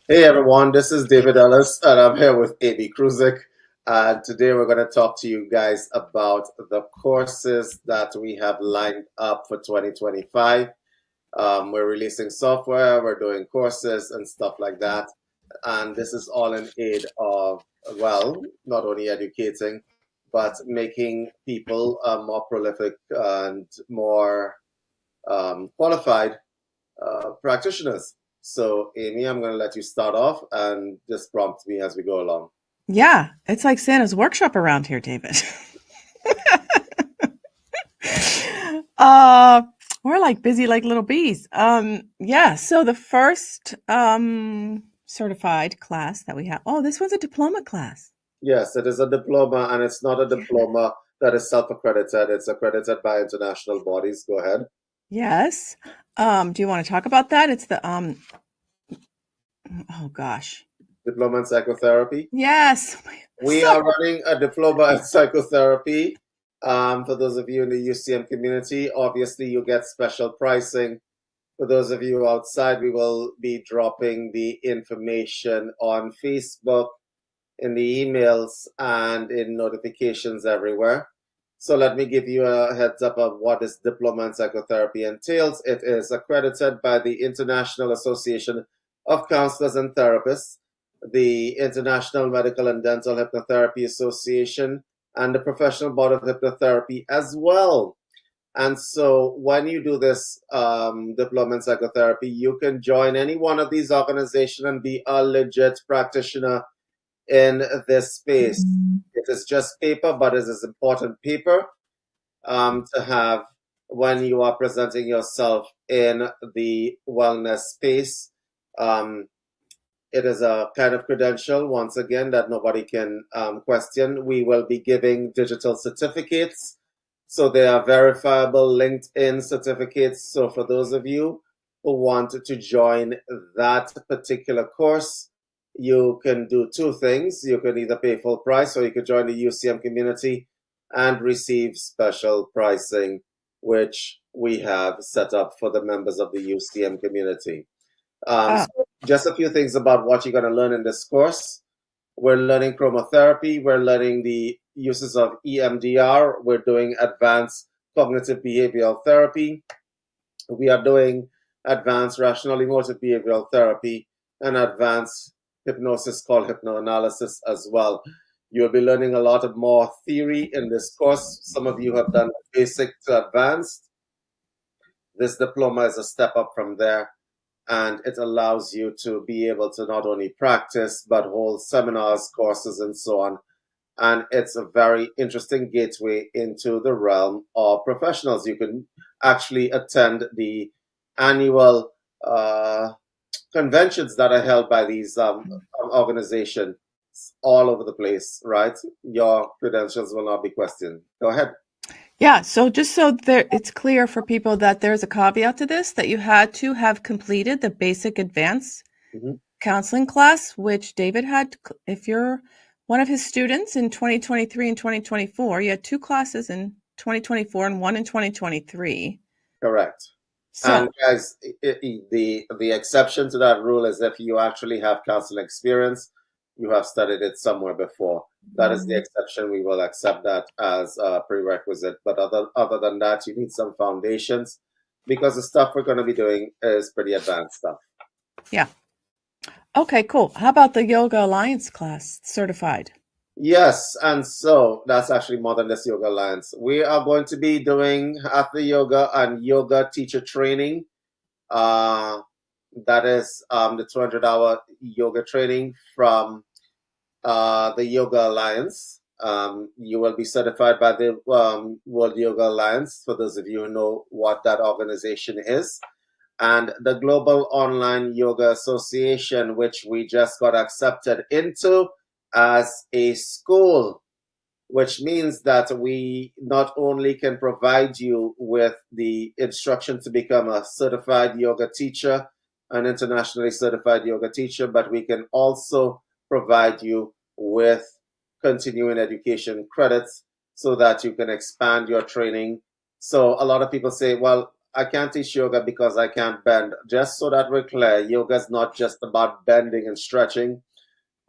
Hey everyone, this is David Ellis, and I'm here with AB Kruzik. And today we're going to talk to you guys about the courses that we have lined up for 2025. We're releasing software, we're doing courses and stuff like that. And this is all in aid of, well, not only educating, but making people more prolific and more qualified practitioners. So, Amy, I'm going to let you start off and just prompt me as we go along. Yeah, it's like Santa's workshop around here, David. uh we're like busy like little bees. Yeah, so the first certified class that we have. Oh, this one's a diploma class. Yes, it is a diploma, and it's not a diploma that is self-accredited. It's accredited by international bodies. Go ahead. Yes. Do you want to talk about that? It's the oh gosh. Diploma in psychotherapy. Yes. We So are running a diploma in psychotherapy. For those of you in the UCM community, obviously you get special pricing. For those of you outside, we will be dropping the information on Facebook, in the emails, and in notifications everywhere. So let me give you a heads up of what this diploma in psychotherapy entails. It is accredited by the International Association of Counselors and Therapists, the International Medical and Dental Hypnotherapy Association, and the Professional Board of Hypnotherapy as well. And so when you do this diploma in psychotherapy, you can join any one of these organizations and be a legit practitioner in this space. It is just paper, but it is important paper to have when you are presenting yourself in the wellness space. Um, it is a kind of credential, once again, that nobody can question. We will be giving digital certificates. So they are verifiable LinkedIn certificates. So for those of you who want to join that particular course, you can do two things. You can either pay full price or you could join the UCM community and receive special pricing, which we have set up for the members of the UCM community. uh, So just a few things about what you're going to learn in this course. We're learning chromotherapy. We're learning the uses of EMDR. We're doing advanced cognitive behavioral therapy. We are doing advanced rational emotive behavioral therapy and advanced hypnosis called hypnoanalysis as well. You'll be learning a lot of more theory in this course. Some of you have done basic to advanced. This diploma is a step up from there, and it allows you to be able to not only practice but hold seminars, courses, and so on. And it's a very interesting gateway into the realm of professionals. You can actually attend the annual conventions that are held by these organizations all over the place, right? Your credentials will not be questioned. Go ahead. yeah, so just so there it's clear for people that there's a caveat to this, that you had to have completed the basic advanced Mhm. counseling class, which David had. If you're one of his students in 2023 and 2024, you had two classes in 2024 and one in 2023. Correct. And So, guys, the exception to that rule is if you actually have counseling experience, you have studied it somewhere before. That is the exception. We will accept that as a prerequisite. But other than that, you need some foundations because the stuff we're going to be doing is pretty advanced stuff. yeah. Okay, cool. How about the Yoga Alliance class, certified? Yes, and so that's actually more than this Yoga Alliance. We are going to be doing Hatha Yoga and Yoga teacher training. Uh, that is the 200-hour yoga training from the Yoga Alliance. You will be certified by the World Yoga Alliance, for those of you who know what that organization is, and the Global Online Yoga Association, which we just got accepted into as a school, which means that we not only can provide you with the instruction to become a certified yoga teacher, an internationally certified yoga teacher, but we can also provide you with continuing education credits so that you can expand your training. So a lot of people say, well, I can't teach yoga because I can't bend. Just so that we're clear, yoga is not just about bending and stretching.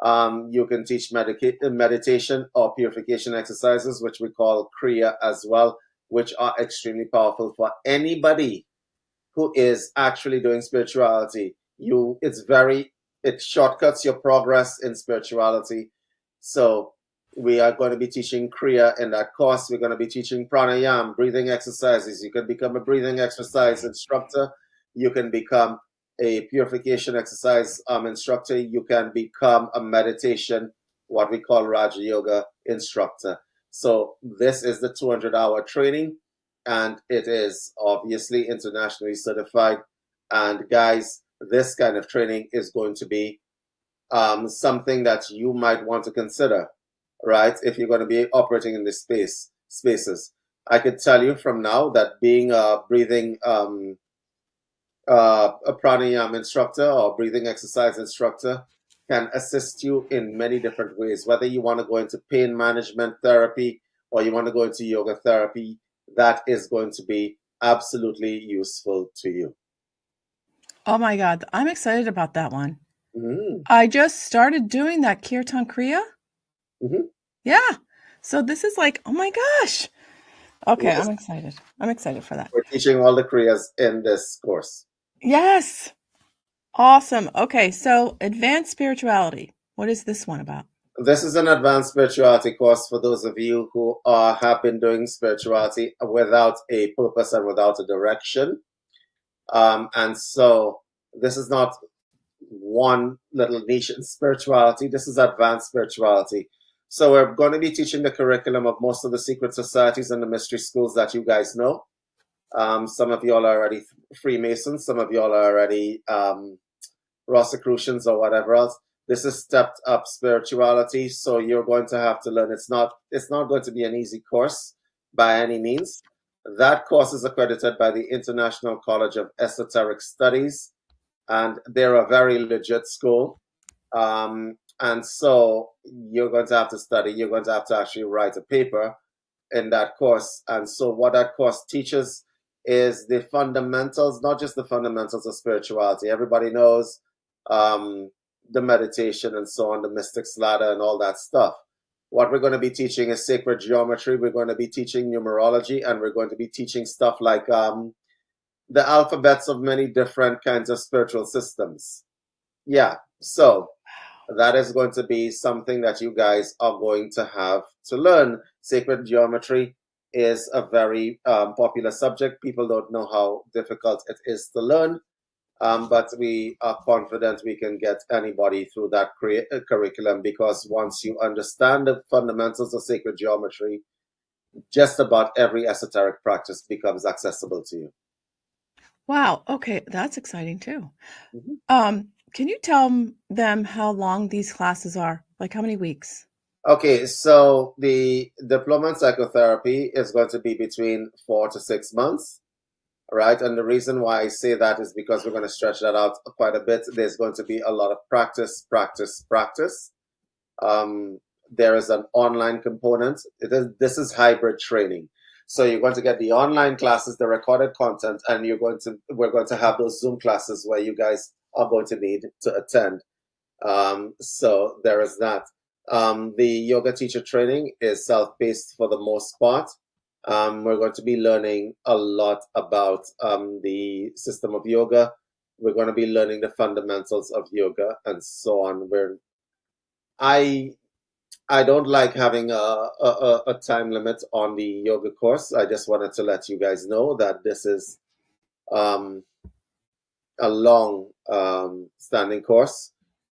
You can teach meditation or purification exercises, which we call Kriya as well, which are extremely powerful for anybody who is actually doing spirituality. It shortcuts your progress in spirituality. So we are going to be teaching Kriya in that course. We're going to be teaching pranayama, breathing exercises. You can become a breathing exercise instructor. You can become a purification exercise instructor. You can become a meditation, what we call Raja Yoga instructor. So this is the 200-hour training, and it is obviously internationally certified. And guys, this kind of training is going to be something that you might want to consider, right? If you're going to be operating in this spaces. I could tell you from now that being a breathing a pranayama instructor or breathing exercise instructor can assist you in many different ways. Whether you want to go into pain management therapy or you want to go into yoga therapy, that is going to be absolutely useful to you. Oh my God, I'm excited about that one. Mm-hmm. I just started doing that Kirtan Kriya. Mm-hmm. Yeah. So this is like, oh my gosh. Okay, Yes. I'm excited. I'm excited for that. We're teaching all the Kriyas in this course. Yes. Awesome. Okay, so advanced spirituality. What is this one about? This is an advanced spirituality course for those of you who have been doing spirituality without a purpose and without a direction. And so this is not one little niche in spirituality. This is advanced spirituality. So we're going to be teaching the curriculum of most of the secret societies and the mystery schools that you guys know. Some of y'all are already Freemasons. Some of y'all are already Rosicrucians or whatever else. This is stepped up spirituality. So you're going to have to learn. It's not going to be an easy course by any means. That course is accredited by the International College of Esoteric Studies, and they're a very legit school. And so you're going to have to study. You're going to have to actually write a paper in that course. And so what that course teaches is the fundamentals, not just the fundamentals of spirituality. Everybody knows the meditation and so on, the mystic's ladder and all that stuff. What we're going to be teaching is sacred geometry. We're going to be teaching numerology, and we're going to be teaching stuff like the alphabets of many different kinds of spiritual systems. Yeah, so that is going to be something that you guys are going to have to learn. Sacred geometry is a very popular subject. People don't know how difficult it is to learn, but we are confident we can get anybody through that curriculum, because once you understand the fundamentals of sacred geometry, just about every esoteric practice becomes accessible to you. Wow. Okay, that's exciting too. Mm-hmm. Can you tell them how long these classes are? Like how many weeks? Okay, so the diploma in psychotherapy is going to be between 4 to 6 months, right? And the reason why I say that is because we're going to stretch that out quite a bit. There's going to be a lot of practice. There is an online component. This is hybrid training. So you're going to get the online classes, the recorded content, and we're going to have those Zoom classes where you guys are going to need to attend. So there is that. The yoga teacher training is self-paced for the most part. We're going to be learning a lot about the system of yoga. We're going to be learning the fundamentals of yoga and so on. I don't like having a time limit on the yoga course. I just wanted to let you guys know that this is a long standing course,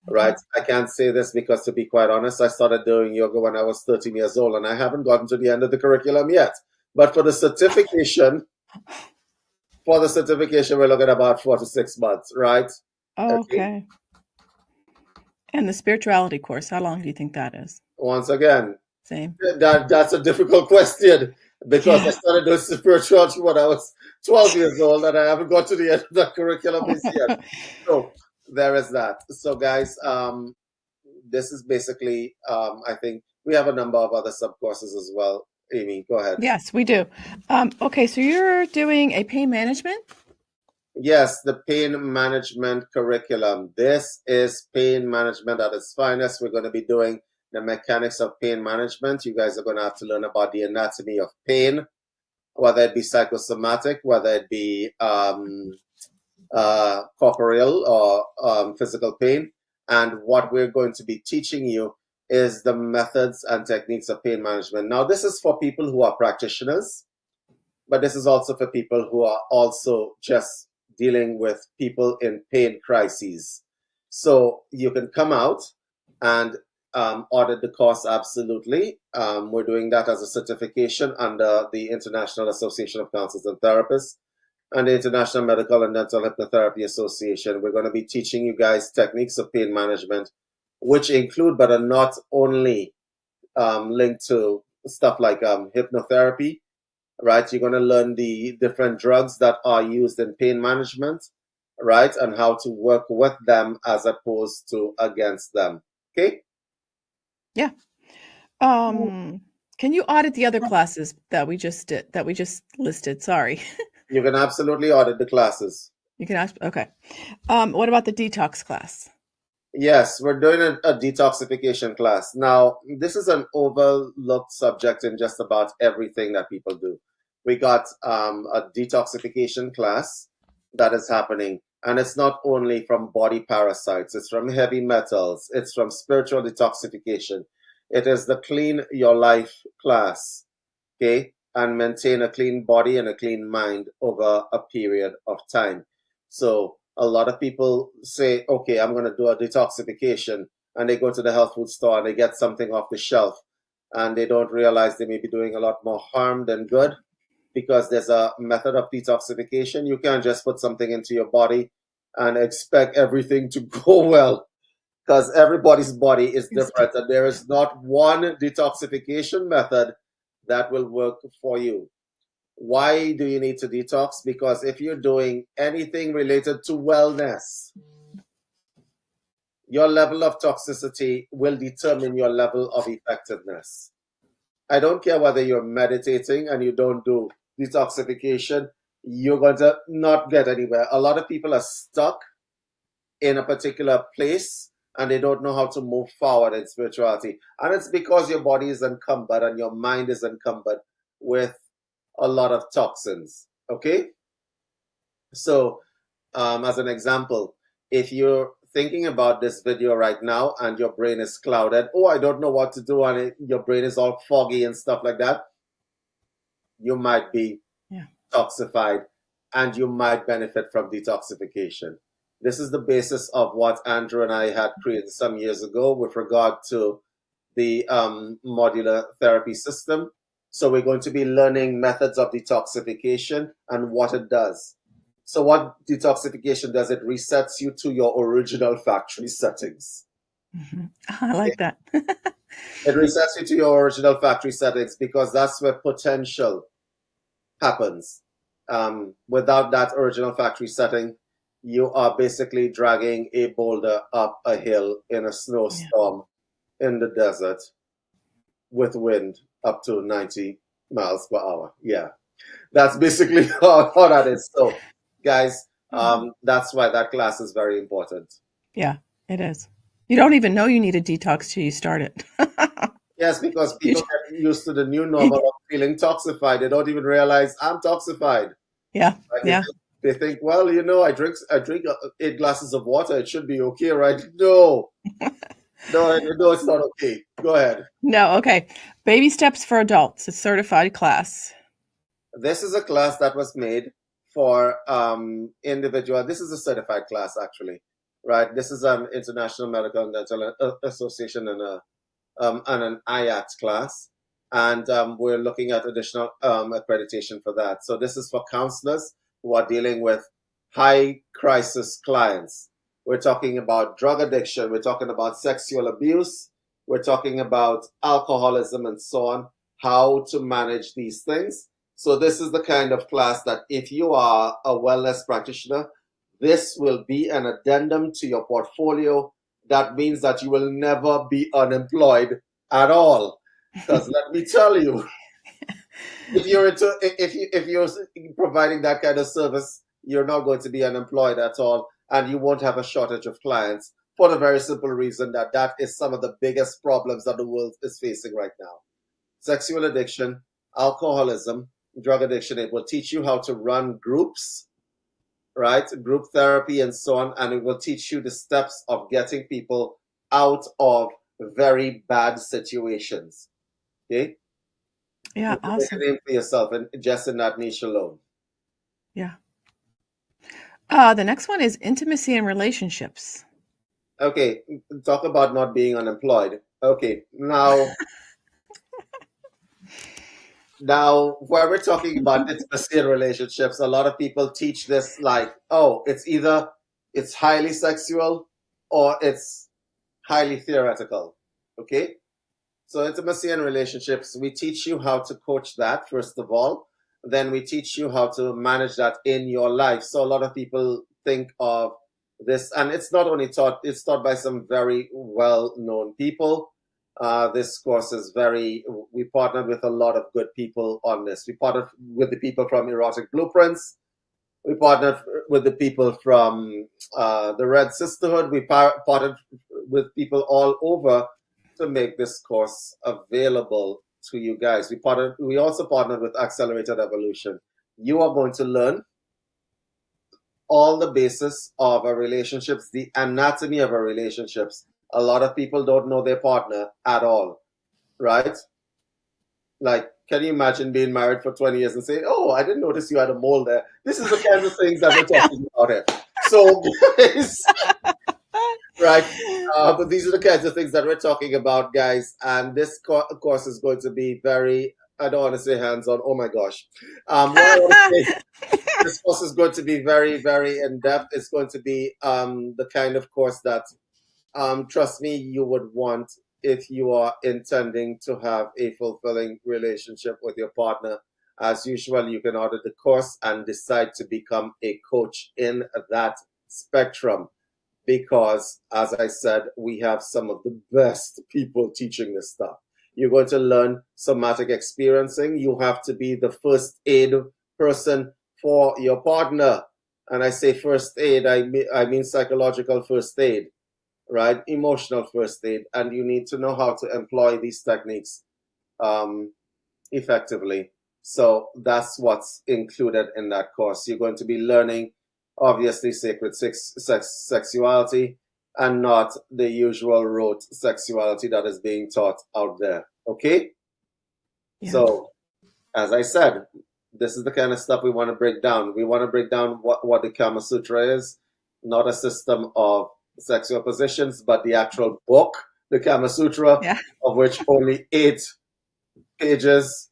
right? I can't say this because, to be quite honest, I started doing yoga when I was 13 years old, and I haven't gotten to the end of the curriculum yet. But for the certification, we're looking at about 4 to 6 months, right? Okay. And the spirituality course, how long do you think that is? Once again, same. That's a difficult question, because I started doing spirituality when I was 12 years old, and I haven't got to the end of the curriculum yet. So there is that. So guys, this is basically, I think we have a number of other sub-courses as well Amy, go ahead. Yes, we do. Okay, so you're doing a pain management? Yes, the pain management curriculum. This is pain management at its finest. We're going to be doing the mechanics of pain management. You guys are going to have to learn about the anatomy of pain, whether it be psychosomatic, whether it be corporeal or physical pain. And what we're going to be teaching you is the methods and techniques of pain management. Now, this is for people who are practitioners, but this is also for people who are also just dealing with people in pain crises. So you can come out and audit the course, absolutely. We're doing that as a certification under the International Association of Counselors and Therapists and the International Medical and Dental Hypnotherapy Association. We're going to be teaching you guys techniques of pain management, which include but are not only linked to stuff like hypnotherapy, right? You're going to learn the different drugs that are used in pain management, right? And how to work with them as opposed to against them. Okay? Yeah. Can you audit the other classes that we just did, that we just listed? Sorry. You can absolutely audit the classes. You can ask. Okay. What about the detox class? Yes, we're doing a detoxification class. Now, this is an overlooked subject in just about everything that people do. We got a detoxification class that is happening, and it's not only from body parasites, it's from heavy metals, it's from spiritual detoxification. It is the Clean Your Life class, okay? And maintain a clean body and a clean mind over a period of time. So a lot of people say, okay, I'm going to do a detoxification, and they go to the health food store and they get something off the shelf, and they don't realize they may be doing a lot more harm than good, because there's a method of detoxification. You can't just put something into your body and expect everything to go well, because everybody's body is different, and there is not one detoxification method that will work for you. Why do you need to detox? Because if you're doing anything related to wellness, your level of toxicity will determine your level of effectiveness. I don't care whether you're meditating and you don't do detoxification, you're going to not get anywhere. A lot of people are stuck in a particular place and they don't know how to move forward in spirituality. And it's because your body is encumbered and your mind is encumbered with a lot of toxins. Okay? So, as an example, if you're thinking about this video right now and your brain is clouded, oh, I don't know what to do, and your brain is all foggy and stuff like that, you might be toxified and you might benefit from detoxification. This is the basis of what Andrew and I had created some years ago with regard to the modular therapy system. So we're going to be learning methods of detoxification and what it does. So what detoxification does, it resets you to your original factory settings. I like that. It resets you to your original factory settings because that's where potential happens. Without that original factory setting, you are basically dragging a boulder up a hill in a snowstorm in the desert with wind up to 90 miles per hour. Yeah, that's basically how that is. So, guys, that's why that class is very important. Yeah, it is. You don't even know you need a detox till you start it. Yes, because people get used to the new normal of feeling toxified. They don't even realize I'm toxified. Yeah, right? They think, well, you know, I drink 8 glasses of water. It should be okay, right? No. No, it's not okay. Go ahead. No, okay. Baby Steps for Adults, a certified class. This is a class that was made for individual. This is a certified class, actually, right? This is an International Medical and Dental Association and an IACT class, and we're looking at additional accreditation for that. So this is for counselors who are dealing with high crisis clients. We're talking about drug addiction, we're talking about sexual abuse, we're talking about alcoholism and so on, how to manage these things. So this is the kind of class that if you are a wellness practitioner, this will be an addendum to your portfolio. That means that you will never be unemployed at all. Because let me tell you, if you're providing that kind of service, you're not going to be unemployed at all, and you won't have a shortage of clients for the very simple reason that that is some of the biggest problems that the world is facing right now. Sexual addiction, alcoholism, drug addiction. It will teach you how to run groups, right? Group therapy and so on, and it will teach you the steps of getting people out of very bad situations. Okay? Yeah, You can make a awesome. name for yourself and just in that niche alone. Yeah. The next one is intimacy and relationships. Okay, talk about not being unemployed. Okay, now when we're talking about intimacy and relationships, a lot of people teach this like, oh, it's either it's highly sexual or it's highly theoretical. Okay? So intimacy and relationships, we teach you how to coach that first of all. Then we teach you how to manage that in your life. So a lot of people think of this, and it's not only taught; it's taught by some very well-known people. This course is very. We partnered with a lot of good people on this. We partnered with the people from Erotic Blueprints. We partnered with the people from the Red Sisterhood. We partnered with people all over to make this course available to you guys. We also partnered with Accelerated Evolution. You are going to learn all the basis of a relationships, the anatomy of a relationships. A lot of people don't know their partner at all, right? Like, can you imagine being married for 20 years and saying, "Oh, I didn't notice you had a mole there"? This is the kind of things that we're talking about here. So, guys, right? But these are the kinds of things that we're talking about, guys. And this course is going to be very, I don't want to say hands on. Oh my gosh. What I want to say, this course is going to be very, very in depth. It's going to be the kind of course that, trust me, you would want if you are intending to have a fulfilling relationship with your partner. As usual, you can order the course and decide to become a coach in that spectrum because, as I said, we have some of the best people teaching this stuff. You're going to learn somatic experiencing. You have to be the first aid person for your partner. And I say first aid, I mean psychological first aid, right? Emotional first aid. And you need to know how to employ these techniques um, effectively. So that's what's included in that course. You're going to be learning, obviously, sacred sexuality and not the usual rote sexuality that is being taught out there. Okay? Yeah. So, as I said, this is the kind of stuff we want to break down. We want to break down what the Kama Sutra is, not a system of sexual positions, but the actual book, the Kama Sutra, Yeah. of which only 8 pages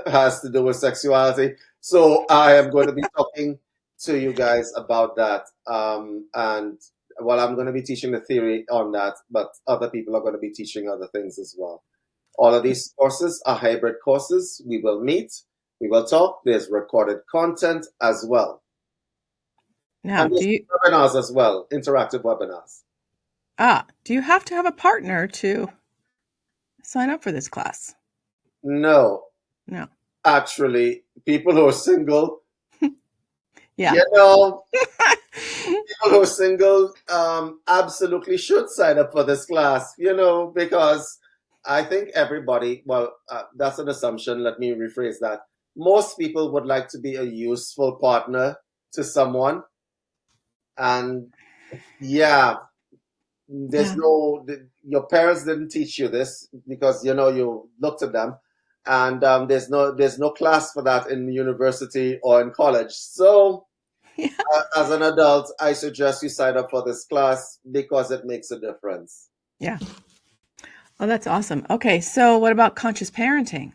has to do with sexuality. So I am going to be talking to you guys about that. And well, I'm going to be teaching the theory on that, but other people are going to be teaching other things as well. All of these courses are hybrid courses. We will meet, we will talk. There's recorded content as well. Now, And there's webinars as well, interactive webinars. Do you have to have a partner to sign up for this class? No. No. Actually, people who are single, Yeah. you know, people who are single absolutely should sign up for this class, because I think everybody, well, that's an assumption. Let me rephrase that. Most people would like to be a useful partner to someone. And yeah, your parents didn't teach you this because, you looked at them. And there's no class for that in university or in college. So Yeah. as an adult, I suggest you sign up for this class because it makes a difference. Yeah. Oh, that's awesome. Okay, so what about conscious parenting?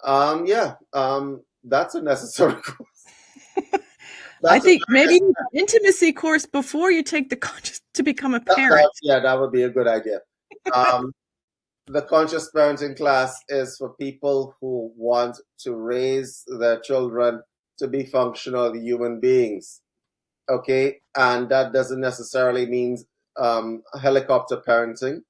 That's a necessary course. I think maybe intimacy course before you take the conscious to become a parent. That would be a good idea. The conscious parenting class is for people who want to raise their children to be functional human beings. Okay, and that doesn't necessarily mean helicopter parenting.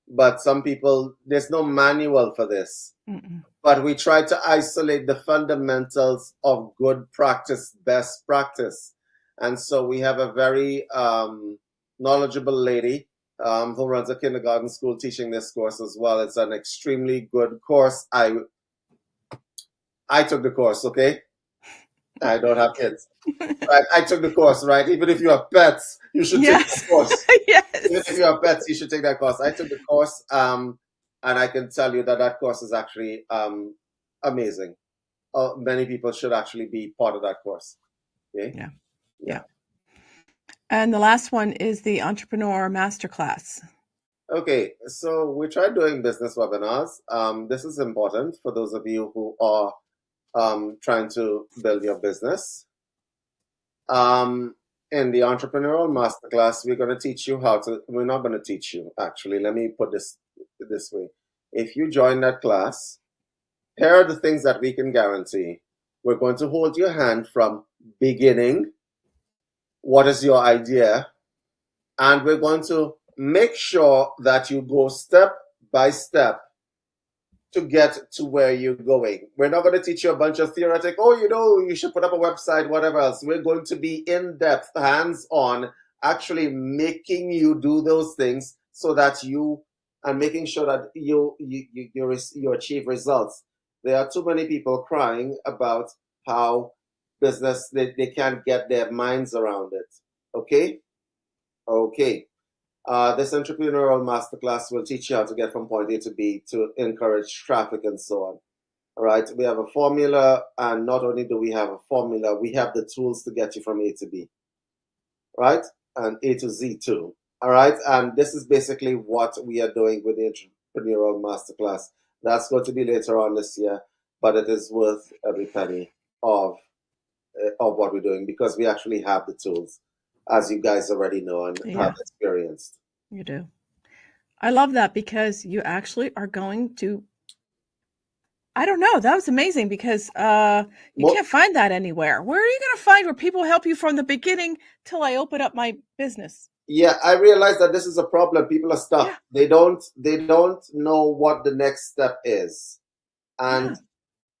but some people, there's no manual for this. Mm-mm. But we try to isolate the fundamentals of good practice, best practice. And so we have a very knowledgeable lady who runs a kindergarten school teaching this course as well. It's an extremely good course. I took the course, okay? I don't have kids. Right? I took the course, right? Even if you have pets, you should take that Yes. course. Even if Yes. you have pets, you should take that course. I took the course, and I can tell you that that course is actually amazing. Many people should actually be part of that course. Okay? Yeah. Yeah. Yeah. And the last one is the Entrepreneur Masterclass. Okay, so we tried doing business webinars. This is important for those of you who are trying to build your business. In the Entrepreneurial Masterclass, we're going to teach you how to, we're not going to teach you, actually. Let me put this way. If you join that class, here are the things that we can guarantee. We're going to hold your hand from beginning. What is your idea? And we're going to make sure that you go step by step to get to where you're going. We're not going to teach you a bunch of theoretic, oh, you should put up a website, whatever else. We're going to be in depth, hands on, actually making you do those things so that you, and making sure that you achieve results. There are too many people crying about how business, they can't get their minds around it. Okay? Okay. This entrepreneurial masterclass will teach you how to get from point A to B to encourage traffic and so on. All right. We have a formula, and not only do we have a formula, we have the tools to get you from A to B, right? And A to Z too. All right. And this is basically what we are doing with the entrepreneurial masterclass. That's going to be later on this year, but it is worth every penny of what we're doing because we actually have the tools, as you guys already know and have experienced. You do. I love that because you actually are going to, I don't know, that was amazing because you can't find that anywhere. Where are you going to find where people help you from the beginning till I open up my business? Yeah, I realize that this is a problem. People are stuck. Yeah. They don't know what the next step is. And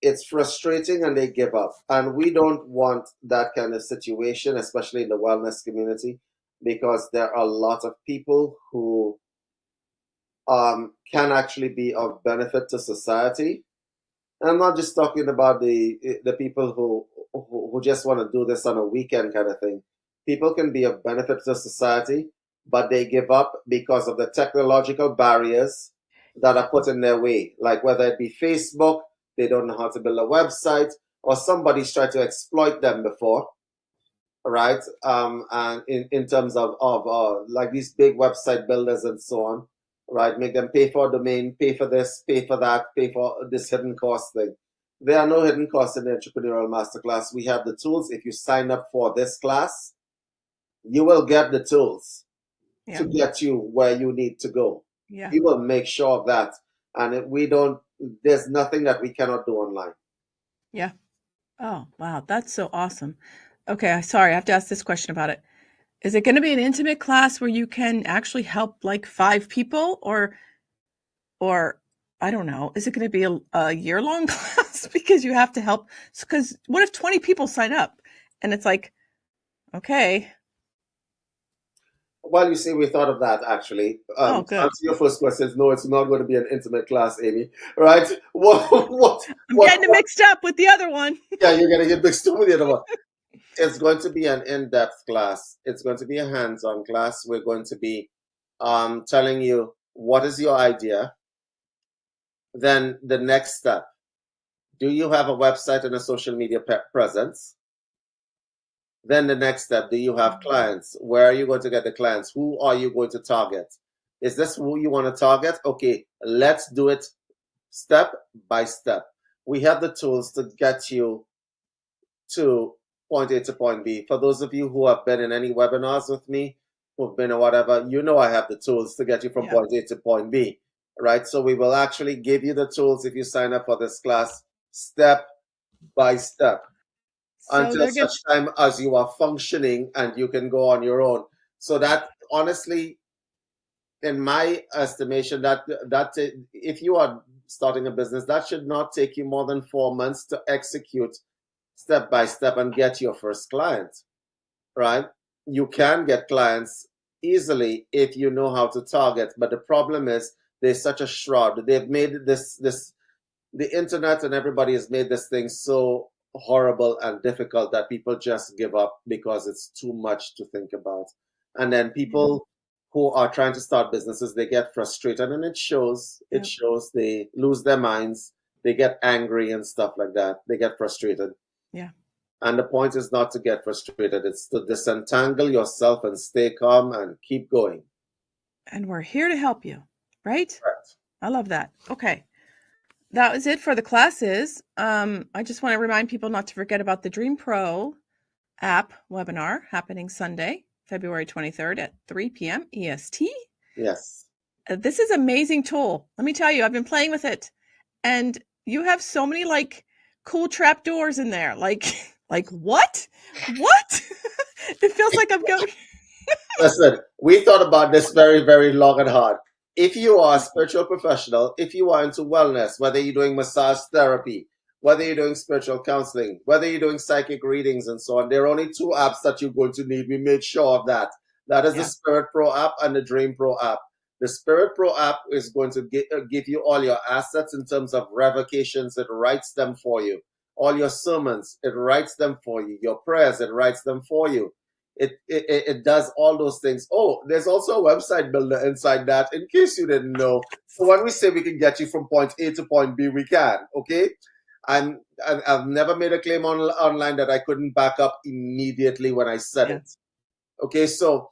it's frustrating and they give up. And we don't want that kind of situation, especially in the wellness community, because there are a lot of people who can actually be of benefit to society. And I'm not just talking about the people who just want to do this on a weekend kind of thing. People can be of benefit to society, but they give up because of the technological barriers that are put in their way. Like whether it be Facebook, they don't know how to build a website, or somebody's tried to exploit them before, right? And in terms of like these big website builders and so on, right? Make them pay for a domain, pay for this, pay for that, pay for this hidden cost thing. There are no hidden costs in the Entrepreneurial Masterclass. We have the tools. If you sign up for this class, you will get the tools to get you where you need to go. Yeah. We will make sure of that. And there's nothing that we cannot do online. Yeah. Oh, wow. That's so awesome. Okay. Sorry. I have to ask this question about it. Is it going to be an intimate class where you can actually help like 5 people or I don't know. Is it going to be a year-long class because you have to help? Because what if 20 people sign up and it's like, okay. Well, you see, we thought of that actually. Oh, To good. answer your first question, no, it's not going to be an intimate class, Amy. Right? I'm getting it mixed up with the other one. Yeah, you're going to get mixed up with the other one. It's going to be an in-depth class. It's going to be a hands-on class. We're going to be telling you what is your idea. Then the next step. Do you have a website and a social media presence? Then the next step, do you have clients? Where are you going to get the clients? Who are you going to target? Is this who you want to target? Okay, let's do it step by step. We have the tools to get you to point A to point B. For those of you who have been in any webinars with me, who've been or whatever, you know I have the tools to get you from point A to point B, right? So we will actually give you the tools if you sign up for this class step by step. So until such time as you are functioning and you can go on your own. So that honestly, in my estimation, if you are starting a business, that should not take you more than 4 months to execute step by step and get your first client, right? You can get clients easily if you know how to target, but the problem is there's such a shroud. They've made this the internet and everybody has made this thing so horrible and difficult that people just give up because it's too much to think about. And then people who are trying to start businesses, they get frustrated and it shows. It shows. They lose their minds. They get angry and stuff like that. They get frustrated. Yeah. And the point is not to get frustrated. It's to disentangle yourself and stay calm and keep going. And we're here to help you, right? Correct. I love that. Okay. That was it for the classes. I just want to remind people not to forget about the Dream Pro app webinar happening Sunday, February 23rd at 3 p.m. EST. Yes. This is an amazing tool. Let me tell you, I've been playing with it. And you have so many like cool trap doors in there. Like what? What? It feels like I'm going. Listen, we thought about this very, very long and hard. If you are a spiritual professional, if you are into wellness, whether you're doing massage therapy, whether you're doing spiritual counseling, whether you're doing psychic readings and so on, there are only two apps that you're going to need. We made sure of that. That is the Spirit Pro app and the Dream Pro app. The Spirit Pro app is going to give you all your assets in terms of revocations. It writes them for you. All your sermons, it writes them for you. Your prayers, it writes them for you. It does all those things. Oh, there's also a website builder inside that, in case you didn't know. So when we say we can get you from point A to point B, we can, okay? And I've never made a claim online that I couldn't back up immediately when I said it. Okay, so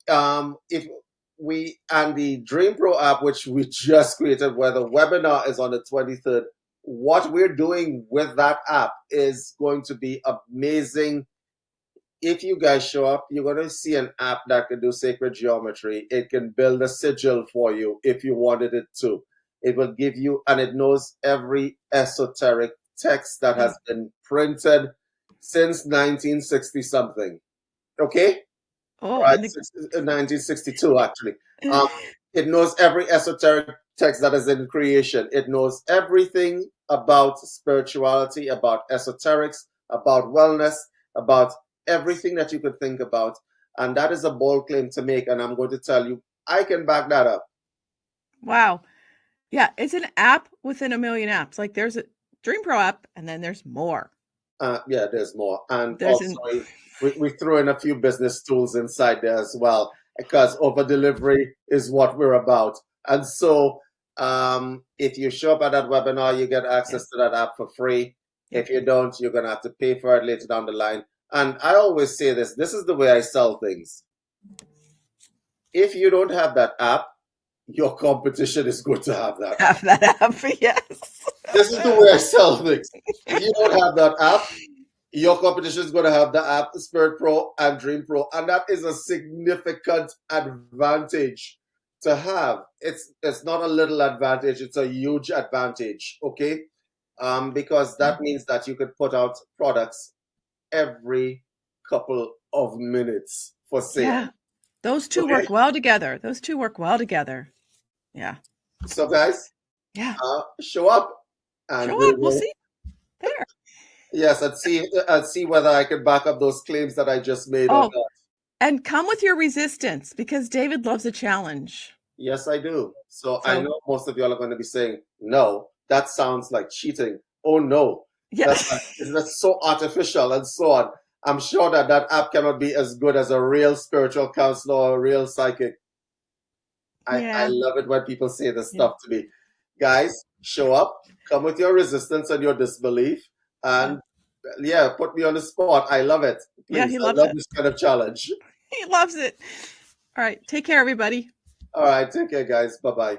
if we, and the Dream Pro app, which we just created, where the webinar is on the 23rd, what we're doing with that app is going to be amazing. If you guys show up, you're going to see an app that can do sacred geometry. It can build a sigil for you if you wanted it to. It will give you, and it knows every esoteric text that has been printed since 1960 something. Okay? Oh, right, 1962 actually. It knows every esoteric text that is in creation. It knows everything about spirituality, about esoterics, about wellness, about everything that you could think about. And that is a bold claim to make. And I'm going to tell you, I can back that up. Wow. Yeah, it's an app within a million apps. Like there's a Dream Pro app and then there's more. Yeah, there's more. And also, we threw in a few business tools inside there as well, because over delivery is what we're about. And so if you show up at that webinar, you get access to that app for free. If you don't, you're going to have to pay for it later down the line. And I always say this is the way I sell things. If you don't have that app, your competition is going to have that. Have that app, yes. This is the way I sell things. If you don't have that app, your competition is going to have the app, Spirit Pro and Dream Pro. And that is a significant advantage to have. It's not a little advantage, it's a huge advantage, okay? Because that means that you could put out products every couple of minutes for sale. Yeah, those two work well together. Those two work well together. Yeah. So guys, show up. And we'll see there. Yes, I'd see whether I can back up those claims that I just made. And come with your resistance, because David loves a challenge. Yes, I do. So I know most of y'all are going to be saying, no, that sounds like cheating. Oh, no. Yes. That's so artificial and so on. I'm sure that app cannot be as good as a real spiritual counselor or a real psychic. I love it when people say this stuff to me. Guys, show up, come with your resistance and your disbelief, and put me on the spot. I love it. Please, he loves this kind of challenge. He loves it. All right, take care, everybody. All right, take care, guys. Bye-bye.